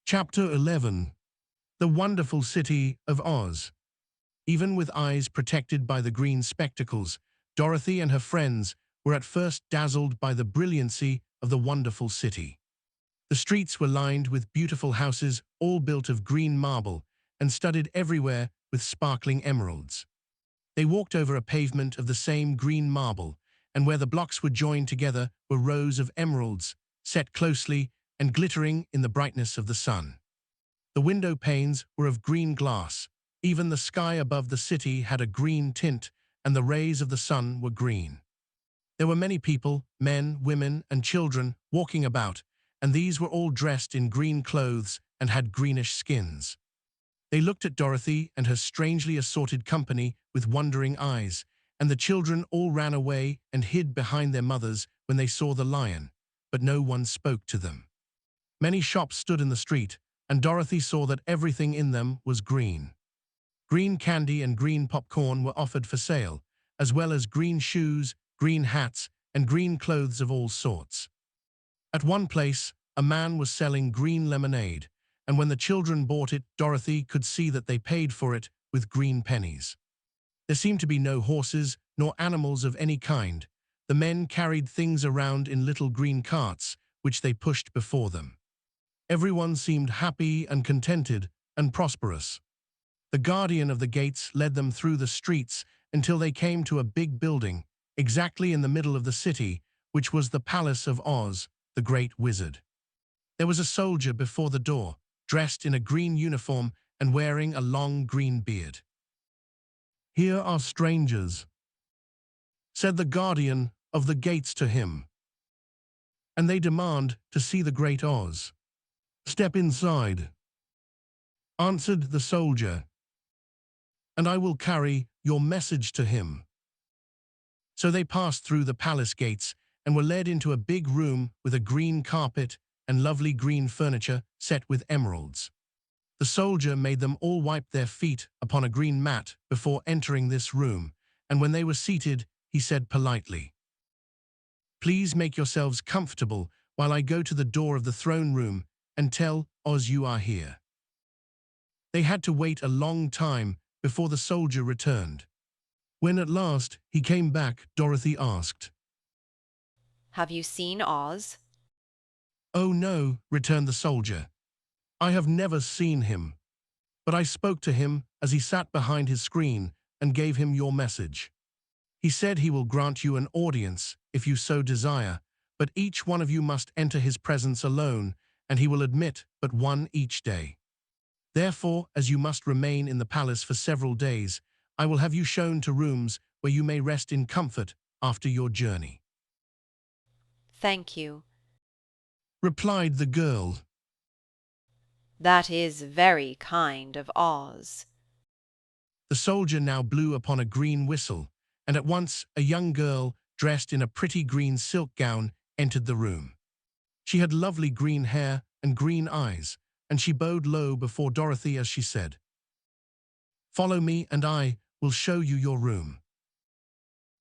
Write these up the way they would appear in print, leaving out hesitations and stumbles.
Chapter 11. The Wonderful City of Oz. Even with eyes protected by the green spectacles, Dorothy and her friends were at first dazzled by the brilliancy of the wonderful city. The streets were lined with beautiful houses, all built of green marble and studded everywhere with sparkling emeralds. They walked over a pavement of the same green marble, and where the blocks were joined together were rows of emeralds, set closely and glittering in the brightness of the sun. The window panes were of green glass. Even the sky above the city had a green tint, and the rays of the sun were green. There were many people, men, women, and children, walking about, and these were all dressed in green clothes and had greenish skins. They looked at Dorothy and her strangely assorted company with wondering eyes, and the children all ran away and hid behind their mothers when they saw the lion, but no one spoke to them. Many shops stood in the street, and Dorothy saw that everything in them was green. Green candy and green popcorn were offered for sale, as well as green shoes, green hats, and green clothes of all sorts. At one place, a man was selling green lemonade, and when the children bought it, Dorothy could see that they paid for it with green pennies. There seemed to be no horses nor animals of any kind. The men carried things around in little green carts, which they pushed before them. Everyone seemed happy and contented and prosperous. The guardian of the gates led them through the streets until they came to a big building, exactly in the middle of the city, which was the Palace of Oz, the Great Wizard. There was a soldier before the door, dressed in a green uniform and wearing a long green beard. "Here are strangers," said the guardian of the gates to him, "and they demand to see the Great Oz." "Step inside," answered the soldier, "and I will carry your message to him." So they passed through the palace gates and were led into a big room with a green carpet and lovely green furniture set with emeralds. The soldier made them all wipe their feet upon a green mat before entering this room, and when they were seated, he said politely, "Please make yourselves comfortable while I go to the door of the throne room and tell Oz you are here." They had to wait a long time before the soldier returned. When at last he came back, Dorothy asked, "Have you seen Oz?" "Oh no," returned the soldier. "I have never seen him, but I spoke to him as he sat behind his screen and gave him your message. He said he will grant you an audience if you so desire, but each one of you must enter his presence alone, and he will admit but one each day. Therefore, as you must remain in the palace for several days, I will have you shown to rooms where you may rest in comfort after your journey," "Thank you. replied the girl. That is very kind of Oz." The soldier now blew upon a green whistle, and at once a young girl, dressed in a pretty green silk gown, entered the room. She had lovely green hair and green eyes, and she bowed low before Dorothy as she said, "Follow me and I will show you your room."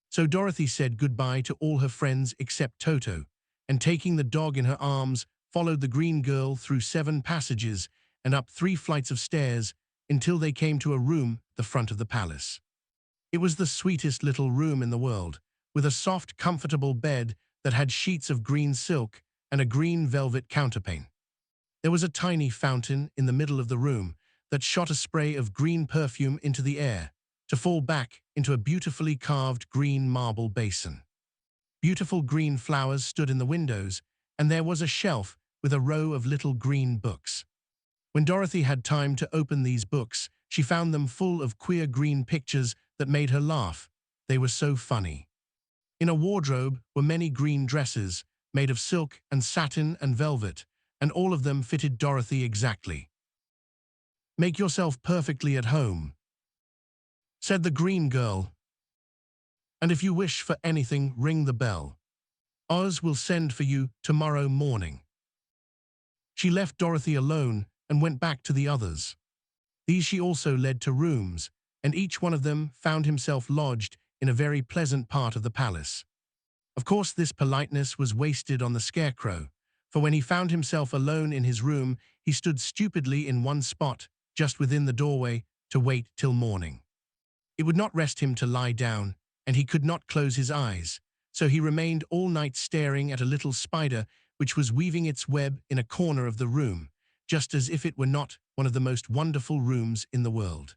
So Dorothy said goodbye to all her friends except Toto, and taking the dog in her arms, followed the green girl through 7 passages and up 3 flights of stairs until they came to a room at the front of the palace. It was the sweetest little room in the world, with a soft, comfortable bed that had sheets of green silk and a green velvet counterpane. There was a tiny fountain in the middle of the room that shot a spray of green perfume into the air, to fall back into a beautifully carved green marble basin. Beautiful green flowers stood in the windows, and there was a shelf with a row of little green books. When Dorothy had time to open these books, she found them full of queer green pictures that made her laugh. They were so funny. In a wardrobe were many green dresses, made of silk and satin and velvet, and all of them fitted Dorothy exactly. "Make yourself perfectly at home," said the green girl, "and if you wish for anything, ring the bell. Oz will send for you tomorrow morning." She left Dorothy alone and went back to the others. These she also led to rooms, and each one of them found himself lodged in a very pleasant part of the palace. Of course, this politeness was wasted on the Scarecrow, for when he found himself alone in his room, he stood stupidly in one spot, just within the doorway, to wait till morning. It would not rest him to lie down, and he could not close his eyes, so he remained all night staring at a little spider which was weaving its web in a corner of the room, just as if it were not one of the most wonderful rooms in the world.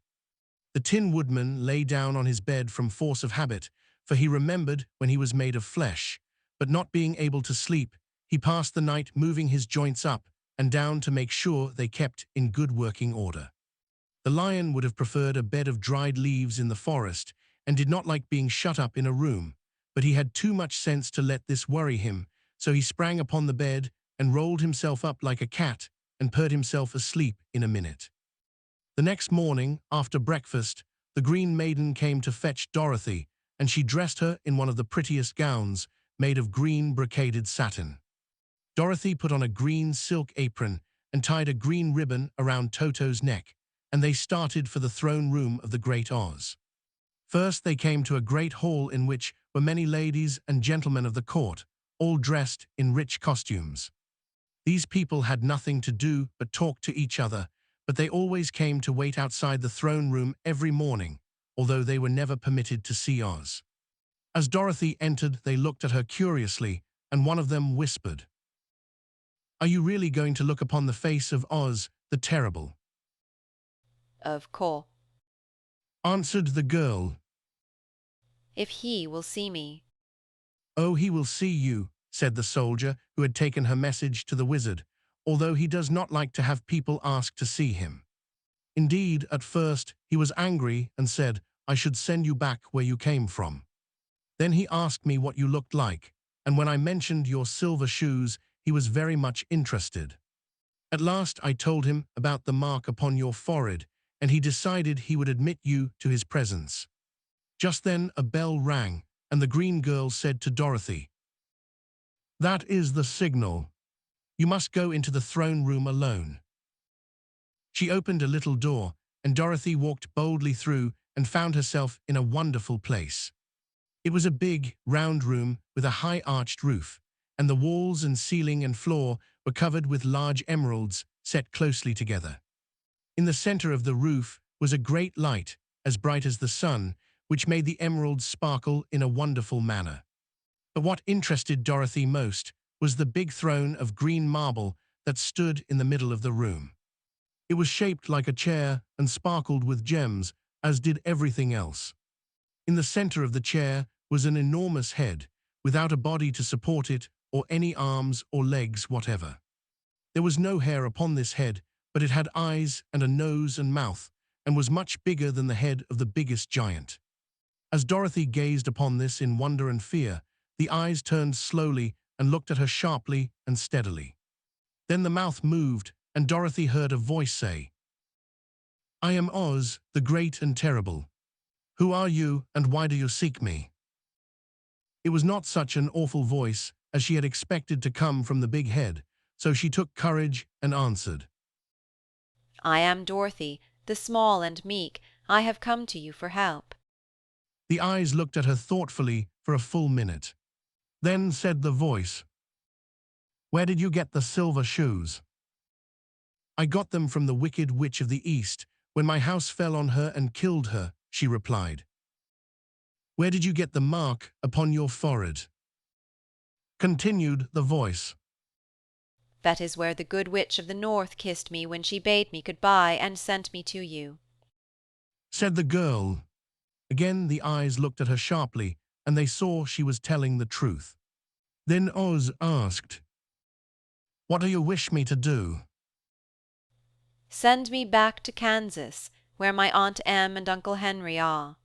The Tin Woodman lay down on his bed from force of habit, for he remembered when he was made of flesh, but not being able to sleep, he passed the night moving his joints up and down to make sure they kept in good working order. The Lion would have preferred a bed of dried leaves in the forest and did not like being shut up in a room, but he had too much sense to let this worry him, so he sprang upon the bed and rolled himself up like a cat and purred himself asleep in a minute. The next morning, after breakfast, the Green Maiden came to fetch Dorothy, and she dressed her in one of the prettiest gowns, made of green brocaded satin. Dorothy put on a green silk apron and tied a green ribbon around Toto's neck, and they started for the throne room of the Great Oz. First they came to a great hall in which were many ladies and gentlemen of the court, all dressed in rich costumes. These people had nothing to do but talk to each other, but they always came to wait outside the throne room every morning, although they were never permitted to see Oz. As Dorothy entered, they looked at her curiously, and one of them whispered, "Are you really going to look upon the face of Oz the Terrible?" Of course, Answered the girl. if he will see me. "Oh, he will see you," said the soldier who had taken her message to the wizard, although he does not like to have people ask to see him. Indeed, at first, he was angry and said, "I should send you back where you came from." Then he asked me what you looked like, and when I mentioned your silver shoes, he was very much interested. At last I told him about the mark upon your forehead, and he decided he would admit you to his presence. Just then a bell rang, and the green girl said to Dorothy, "That is the signal. You must go into the throne room alone." She opened a little door, and Dorothy walked boldly through and found herself in a wonderful place. It was a big, round room with a high arched roof, and the walls and ceiling and floor were covered with large emeralds set closely together. In the center of the roof was a great light, as bright as the sun, which made the emeralds sparkle in a wonderful manner. But what interested Dorothy most was the big throne of green marble that stood in the middle of the room. It was shaped like a chair and sparkled with gems, as did everything else. In the center of the chair was an enormous head, without a body to support it or any arms or legs whatever. There was no hair upon this head, but it had eyes and a nose and mouth, and was much bigger than the head of the biggest giant. As Dorothy gazed upon this in wonder and fear, the eyes turned slowly and looked at her sharply and steadily. Then the mouth moved, and Dorothy heard a voice say, "I am Oz, the Great and Terrible. Who are you, and why do you seek me?" It was not such an awful voice as she had expected to come from the big head, so she took courage and answered, I am Dorothy, the small and meek. I have come to you for help. The eyes looked at her thoughtfully for a full minute. Then said the voice, "Where did you get the silver shoes?" "I got them from the Wicked Witch of the East, when my house fell on her and killed her," she replied. "Where did you get the mark upon your forehead?" Continued the voice. That is where the good witch of the north kissed me when she bade me good-bye and sent me to you. Said the girl. Again the eyes looked at her sharply, and they saw she was telling the truth. Then Oz asked, "What do you wish me to do?" Send me back to Kansas, where my Aunt Em and Uncle Henry are.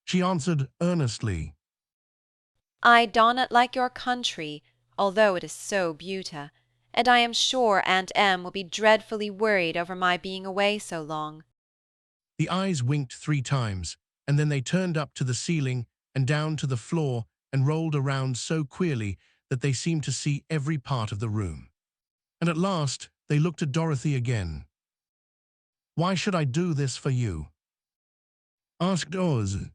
She answered earnestly, I do not like your country, although it is so beautiful, and I am sure Aunt Em will be dreadfully worried over my being away so long. The eyes winked 3 times, and then they turned up to the ceiling and down to the floor and rolled around so queerly that they seemed to see every part of the room. And at last they looked at Dorothy again. "Why should I do this for you?" asked Oz.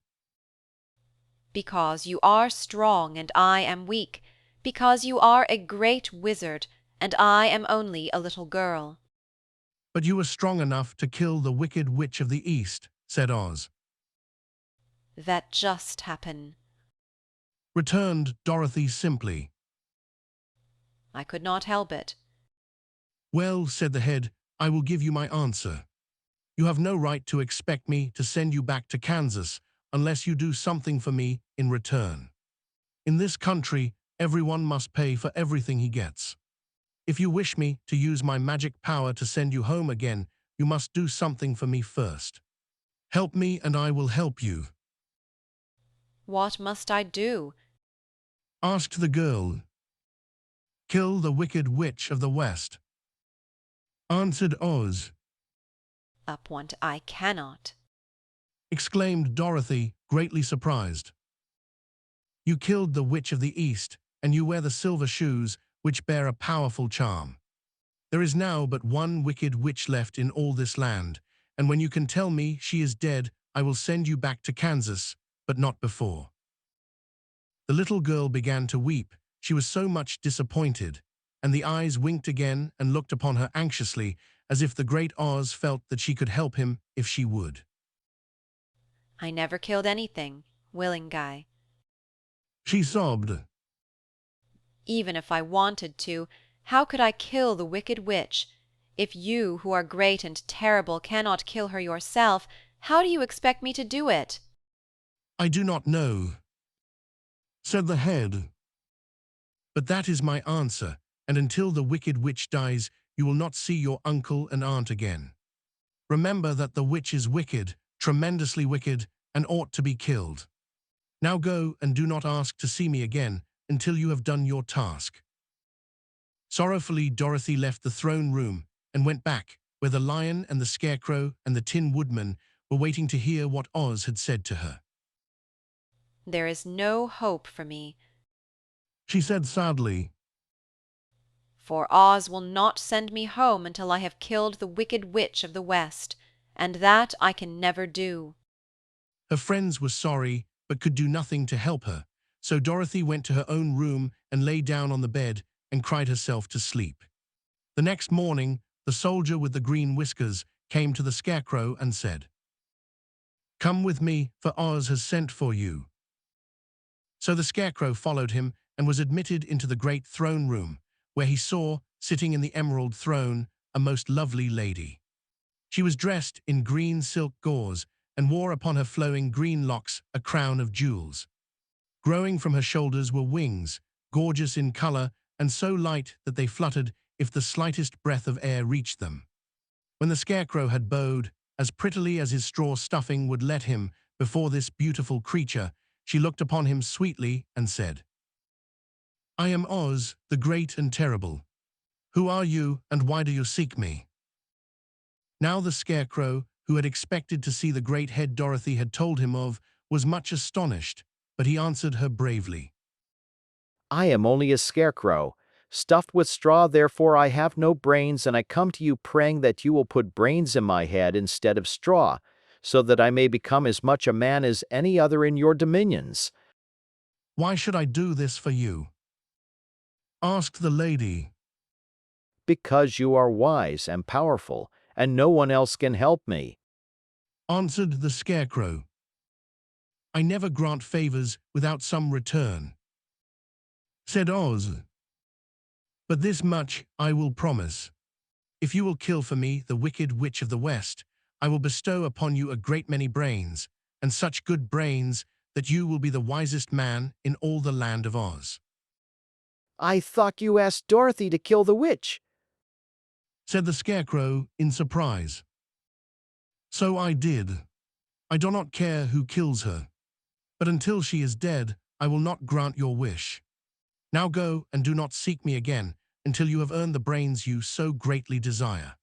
Because you are strong and I am weak, because you are a great wizard, and I am only a little girl." "But you were strong enough to kill the wicked witch of the East," said Oz. "That just happened. Returned Dorothy simply. I could not help it." "Well," said the head, "I will give you my answer. You have no right to expect me to send you back to Kansas unless you do something for me in return. In this country, everyone must pay for everything he gets. If you wish me to use my magic power to send you home again, you must do something for me first. Help me and I will help you." "What must I do?" Asked the girl. "Kill the wicked witch of the West," answered Oz. "Upwant, I cannot." Exclaimed Dorothy, greatly surprised. "You killed the witch of the East, and you wear the silver shoes, which bear a powerful charm. There is now but one wicked witch left in all this land, and when you can tell me she is dead, I will send you back to Kansas, but not before." The little girl began to weep. She was so much disappointed, and the eyes winked again and looked upon her anxiously, as if the great Oz felt that she could help him if she would. "I never killed anything, willing guy. She sobbed. Even if I wanted to, how could I kill the wicked witch? If you, who are great and terrible, cannot kill her yourself, how do you expect me to do it?" "I do not know," said the head. "But that is my answer, and until the wicked witch dies, you will not see your uncle and aunt again. Remember that the witch is wicked, tremendously wicked, and ought to be killed. Now go and do not ask to see me again until you have done your task." Sorrowfully, Dorothy left the throne room and went back where the lion and the scarecrow and the Tin Woodman were waiting to hear what Oz had said to her. "There is no hope for me, She said sadly. for Oz will not send me home until I have killed the wicked witch of the West, and that I can never do." Her friends were sorry, but could do nothing to help her, so Dorothy went to her own room and lay down on the bed and cried herself to sleep. The next morning, the soldier with the green whiskers came to the scarecrow and said, "Come with me, for Oz has sent for you." So the scarecrow followed him and was admitted into the great throne room, where he saw, sitting in the emerald throne, a most lovely lady. She was dressed in green silk gauze and wore upon her flowing green locks a crown of jewels. Growing from her shoulders were wings, gorgeous in color and so light that they fluttered if the slightest breath of air reached them. When the scarecrow had bowed, as prettily as his straw stuffing would let him, before this beautiful creature, she looked upon him sweetly and said, "I am Oz, the great and terrible. Who are you and why do you seek me?" Now the scarecrow, who had expected to see the great head Dorothy had told him of, was much astonished, but he answered her bravely. I am only a scarecrow, stuffed with straw, therefore I have no brains, and I come to you praying that you will put brains in my head instead of straw, so that I may become as much a man as any other in your dominions. "Why should I do this for you?" asked the lady. Because you are wise and powerful, and no one else can help me. Answered the scarecrow. "I never grant favors without some return," said Oz. "But this much I will promise. If you will kill for me the wicked witch of the West, I will bestow upon you a great many brains, and such good brains that you will be the wisest man in all the land of Oz," I thought you asked Dorothy to kill the witch. said the scarecrow in surprise. "So I did. I do not care who kills her, but until she is dead, I will not grant your wish. Now go and do not seek me again until you have earned the brains you so greatly desire."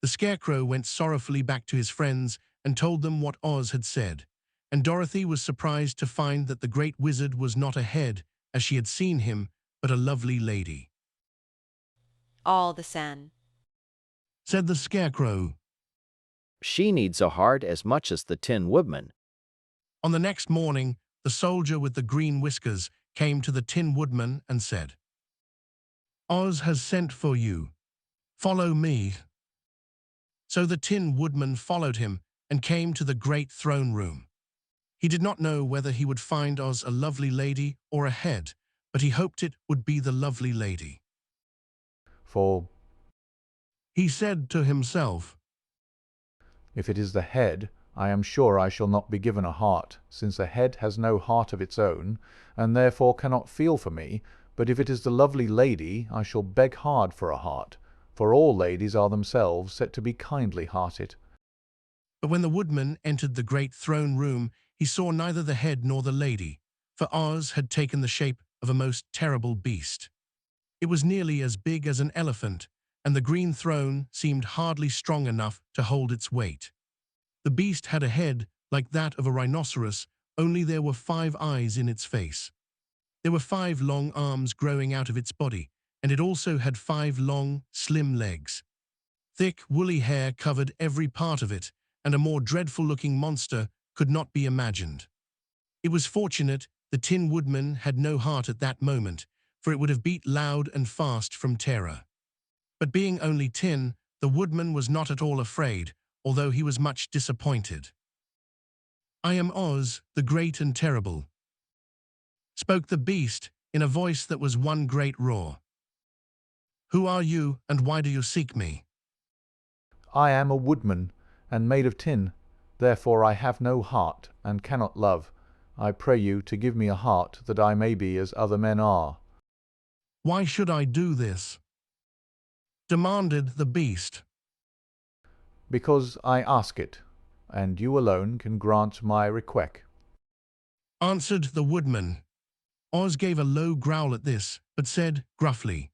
The scarecrow went sorrowfully back to his friends and told them what Oz had said, and Dorothy was surprised to find that the great wizard was not a head, as she had seen him, but a lovely lady. "All the same." Said the scarecrow. She needs a heart as much as the Tin Woodman. On the next morning, the soldier with the green whiskers came to the Tin Woodman and said, Oz has sent for you. Follow me. So the Tin Woodman followed him and came to the great throne room. He did not know whether he would find Oz a lovely lady or a head, but he hoped it would be the lovely lady. For He said to himself, if it is the head, I am sure I shall not be given a heart, since a head has no heart of its own, and therefore cannot feel for me. But if it is the lovely lady, I shall beg hard for a heart, for all ladies are themselves said to be kindly-hearted. but when the woodman entered the great throne room, he saw neither the head nor the lady, for Oz had taken the shape of a most terrible beast. It was nearly as big as an elephant, and the green throne seemed hardly strong enough to hold its weight. The beast had a head like that of a rhinoceros, only there were 5 eyes in its face. There were 5 long arms growing out of its body, and it also had 5 long, slim legs. Thick, woolly hair covered every part of it, and a more dreadful-looking monster could not be imagined. It was fortunate the Tin Woodman had no heart at that moment, for it would have beat loud and fast from terror. But being only tin, the woodman was not at all afraid, although he was much disappointed. "I am Oz, the great and terrible," spoke the beast in a voice that was one great roar. "Who are you, and why do you seek me?" I am a woodman, and made of tin. Therefore I have no heart, and cannot love. I pray you to give me a heart, that I may be as other men are. "Why should I do this?" demanded the beast. Because I ask it, and you alone can grant my request. Answered the woodman. Oz gave a low growl at this, but said gruffly,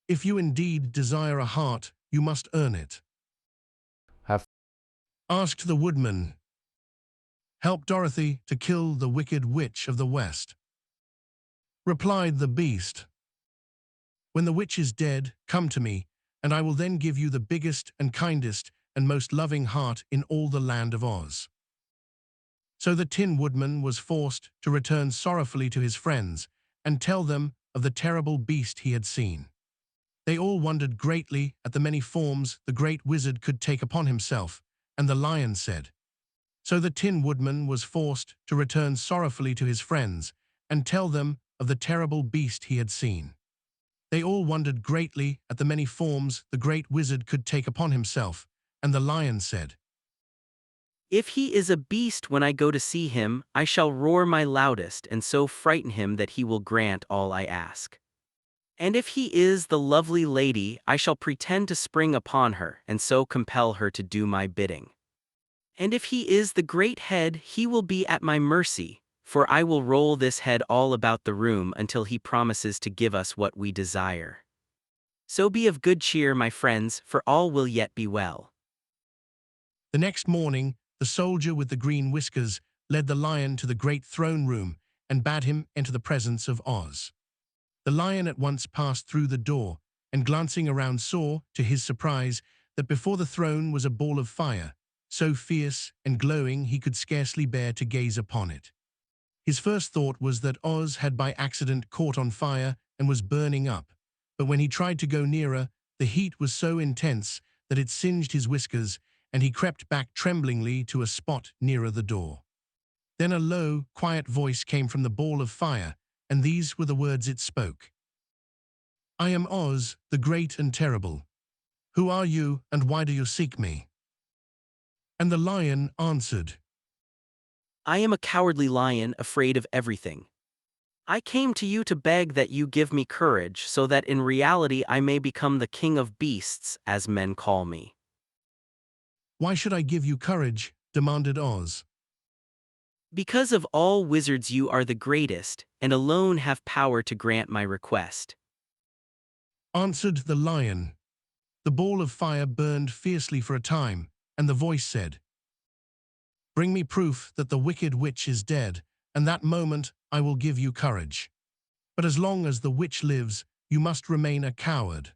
"If you indeed desire a heart, you must earn it." Have Asked the woodman, "Help Dorothy to kill the wicked witch of the West." Replied the beast, "When the witch is dead, come to me, and I will then give you the biggest and kindest and most loving heart in all the land of Oz." So the Tin Woodman was forced to return sorrowfully to his friends and tell them of the terrible beast he had seen. They all wondered greatly at the many forms the great wizard could take upon himself, and the lion said. So the Tin Woodman was forced to return sorrowfully to his friends and tell them of the terrible beast he had seen. They all wondered greatly at the many forms the great wizard could take upon himself, and the lion said, If he is a beast when I go to see him, I shall roar my loudest and so frighten him that he will grant all I ask. And if he is the lovely lady, I shall pretend to spring upon her and so compel her to do my bidding. And if he is the great head, he will be at my mercy, for I will roll this head all about the room until he promises to give us what we desire. So be of good cheer, my friends, for all will yet be well. The next morning, the soldier with the green whiskers led the lion to the great throne room and bade him enter the presence of Oz. The lion at once passed through the door, and glancing around saw, to his surprise, that before the throne was a ball of fire, so fierce and glowing he could scarcely bear to gaze upon it. His first thought was that Oz had by accident caught on fire and was burning up, but when he tried to go nearer, the heat was so intense that it singed his whiskers, and he crept back tremblingly to a spot nearer the door. Then a low, quiet voice came from the ball of fire, and these were the words it spoke. "I am Oz, the great and terrible. Who are you, and why do you seek me?" And the lion answered, I am a cowardly lion, afraid of everything. I came to you to beg that you give me courage so that in reality I may become the king of beasts, as men call me. "Why should I give you courage?" demanded Oz. Because of all wizards you are the greatest, and alone have power to grant my request. Answered the lion. The ball of fire burned fiercely for a time, and the voice said, "Bring me proof that the wicked witch is dead, and that moment I will give you courage. But as long as the witch lives, you must remain a coward."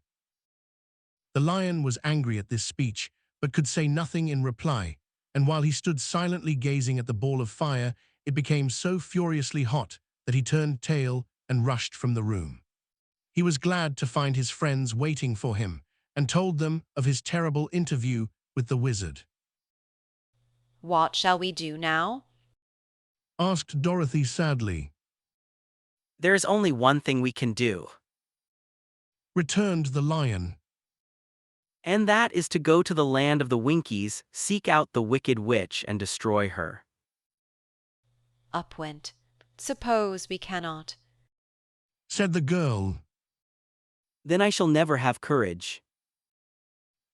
The lion was angry at this speech, but could say nothing in reply, and while he stood silently gazing at the ball of fire, it became so furiously hot that he turned tail and rushed from the room. He was glad to find his friends waiting for him and told them of his terrible interview with the wizard. What shall we do now? Asked Dorothy sadly. There is only one thing we can do, Returned the lion. and that is to go to the land of the Winkies, seek out the wicked witch, and destroy her. Up went. Suppose we cannot. Said the girl. Then I shall never have courage.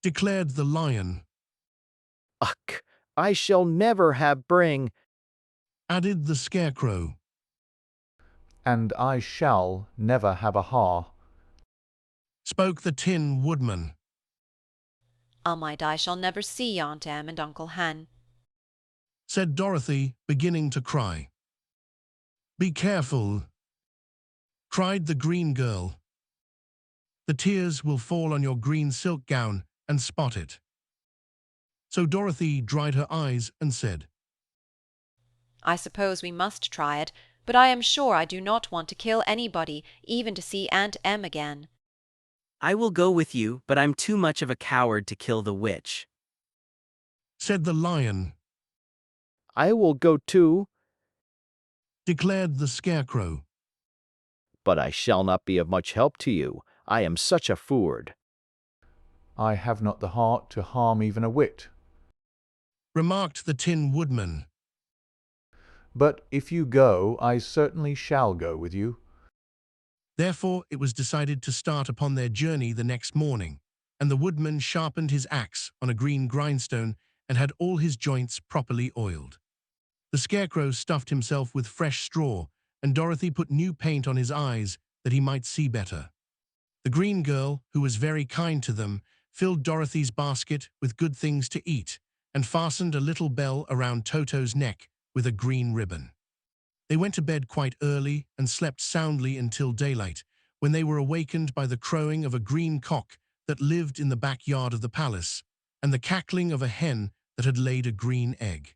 Declared the lion. Ugh, I shall never have bring. Added the scarecrow. And I shall never have a ha. Spoke the Tin Woodman. I shall never see Aunt Em and Uncle Hen. Said Dorothy, beginning to cry. Be careful, cried the green girl. The tears will fall on your green silk gown and spot it. So Dorothy dried her eyes and said, I suppose we must try it, but I am sure I do not want to kill anybody, even to see Aunt Em again. I will go with you, but I'm too much of a coward to kill the witch. Said the lion. I will go too, Declared the scarecrow. but I shall not be of much help to you. I am such a fooard. I have not the heart to harm even a whit. Remarked the Tin Woodman. But if you go, I certainly shall go with you. Therefore it was decided to start upon their journey the next morning, and the woodman sharpened his axe on a green grindstone and had all his joints properly oiled. The scarecrow stuffed himself with fresh straw, and Dorothy put new paint on his eyes that he might see better. The green girl, who was very kind to them, filled Dorothy's basket with good things to eat and fastened a little bell around Toto's neck with a green ribbon. They went to bed quite early and slept soundly until daylight, when they were awakened by the crowing of a green cock that lived in the backyard of the palace and the cackling of a hen that had laid a green egg.